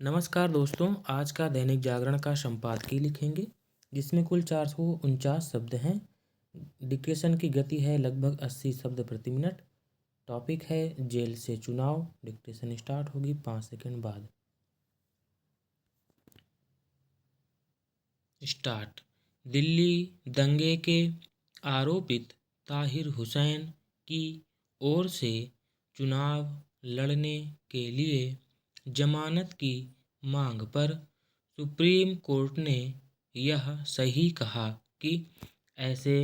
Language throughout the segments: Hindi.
नमस्कार दोस्तों, आज का दैनिक जागरण का संपादकीय लिखेंगे जिसमें कुल 449 शब्द हैं। डिक्टेशन की गति है लगभग 80 शब्द प्रति मिनट। टॉपिक है जेल से चुनाव। डिक्टेशन स्टार्ट होगी 5 सेकंड बाद। स्टार्ट। दिल्ली दंगे के आरोपित ताहिर हुसैन की ओर से चुनाव लड़ने के लिए जमानत की मांग पर सुप्रीम कोर्ट ने यह सही कहा कि ऐसे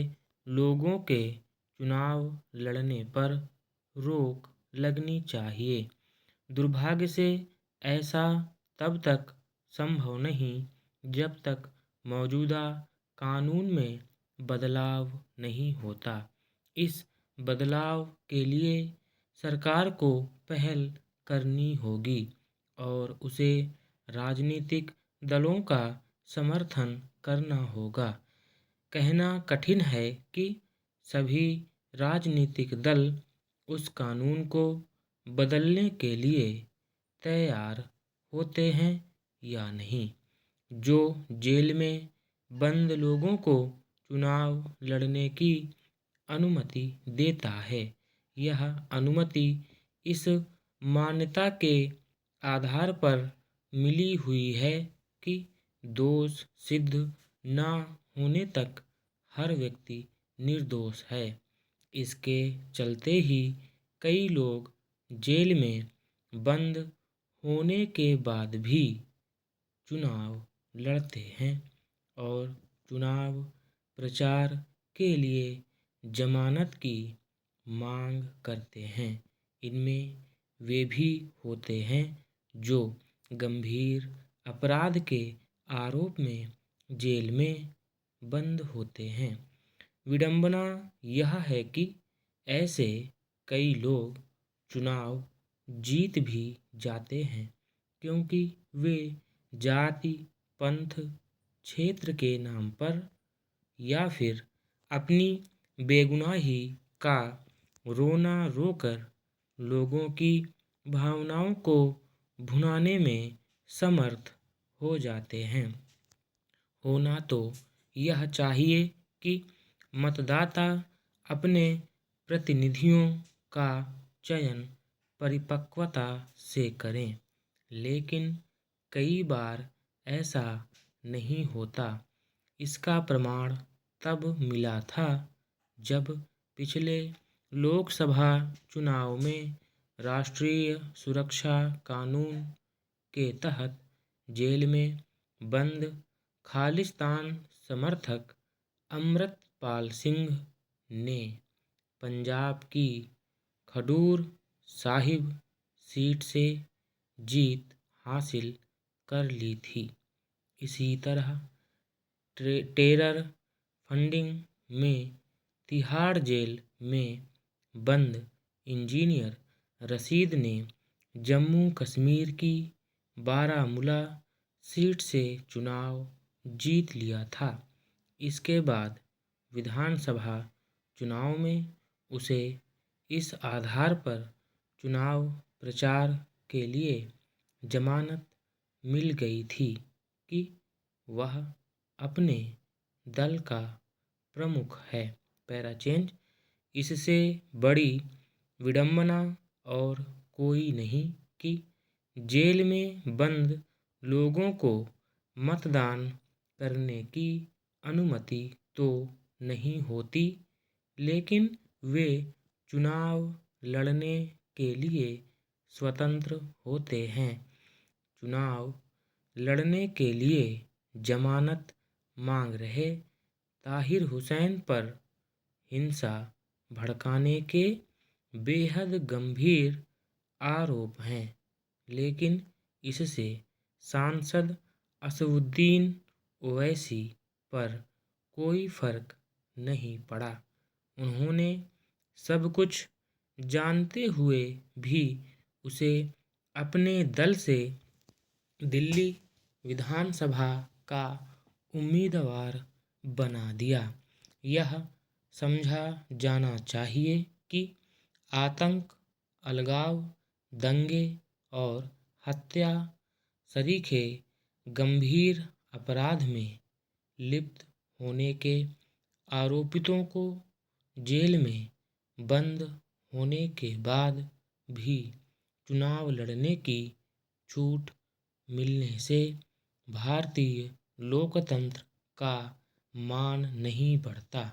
लोगों के चुनाव लड़ने पर रोक लगनी चाहिए। दुर्भाग्य से ऐसा तब तक संभव नहीं जब तक मौजूदा कानून में बदलाव नहीं होता। इस बदलाव के लिए सरकार को पहल करनी होगी और उसे राजनीतिक दलों का समर्थन करना होगा। कहना कठिन है कि सभी राजनीतिक दल उस कानून को बदलने के लिए तैयार होते हैं या नहीं, जो जेल में बंद लोगों को चुनाव लड़ने की अनुमति देता है। यह अनुमति इस मान्यता के आधार पर मिली हुई है कि दोष सिद्ध न होने तक हर व्यक्ति निर्दोष है। इसके चलते ही कई लोग जेल में बंद होने के बाद भी चुनाव लड़ते हैं और चुनाव प्रचार के लिए जमानत की मांग करते हैं। इनमें वे भी होते हैं जो गंभीर अपराध के आरोप में जेल में बंद होते हैं। विडंबना यह है कि ऐसे कई लोग चुनाव जीत भी जाते हैं क्योंकि वे जाति, पंथ, क्षेत्र के नाम पर या फिर अपनी बेगुनाही का रोना रोकर लोगों की भावनाओं को भुनाने में समर्थ हो जाते हैं। होना तो यह चाहिए कि मतदाता अपने प्रतिनिधियों का चयन परिपक्वता से करें, लेकिन कई बार ऐसा नहीं होता। इसका प्रमाण तब मिला था जब पिछले लोकसभा चुनाव में राष्ट्रीय सुरक्षा कानून के तहत जेल में बंद खालिस्तान समर्थक अमृतपाल सिंह ने पंजाब की खडूर साहिब सीट से जीत हासिल कर ली थी। इसी तरह टेरर फंडिंग में तिहाड़ जेल में बंद इंजीनियर रशीद ने जम्मू कश्मीर की बारामूला सीट से चुनाव जीत लिया था। इसके बाद विधानसभा चुनाव में उसे इस आधार पर चुनाव प्रचार के लिए जमानत मिल गई थी कि वह अपने दल का प्रमुख है। Para change. इससे बड़ी विडंबना और कोई नहीं कि जेल में बंद लोगों को मतदान करने की अनुमति तो नहीं होती, लेकिन वे चुनाव लड़ने के लिए स्वतंत्र होते हैं। चुनाव लड़ने के लिए जमानत मांग रहे ताहिर हुसैन पर हिंसा भड़काने के बेहद गंभीर आरोप हैं, लेकिन इससे सांसद असदुद्दीन ओवैसी पर कोई फर्क नहीं पड़ा। उन्होंने सब कुछ जानते हुए भी उसे अपने दल से दिल्ली विधानसभा का उम्मीदवार बना दिया। यह समझा जाना चाहिए कि आतंक, अलगाव, दंगे और हत्या सरीखे गंभीर अपराध में लिप्त होने के आरोपितों को जेल में बंद होने के बाद भी चुनाव लड़ने की छूट मिलने से भारतीय लोकतंत्र का मान नहीं बढ़ता।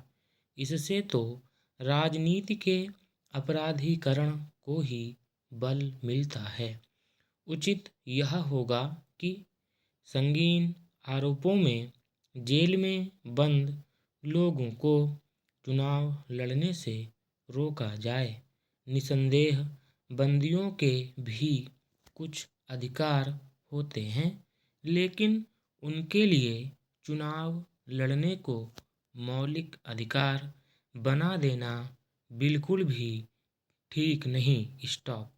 इससे तो राजनीति के अपराधीकरण को ही बल मिलता है। उचित यह होगा कि संगीन आरोपों में जेल में बंद लोगों को चुनाव लड़ने से रोका जाए। निसंदेह बंदियों के भी कुछ अधिकार होते हैं, लेकिन उनके लिए चुनाव लड़ने को मौलिक अधिकार बना देना बिल्कुल भी ठीक नहीं। स्टॉप।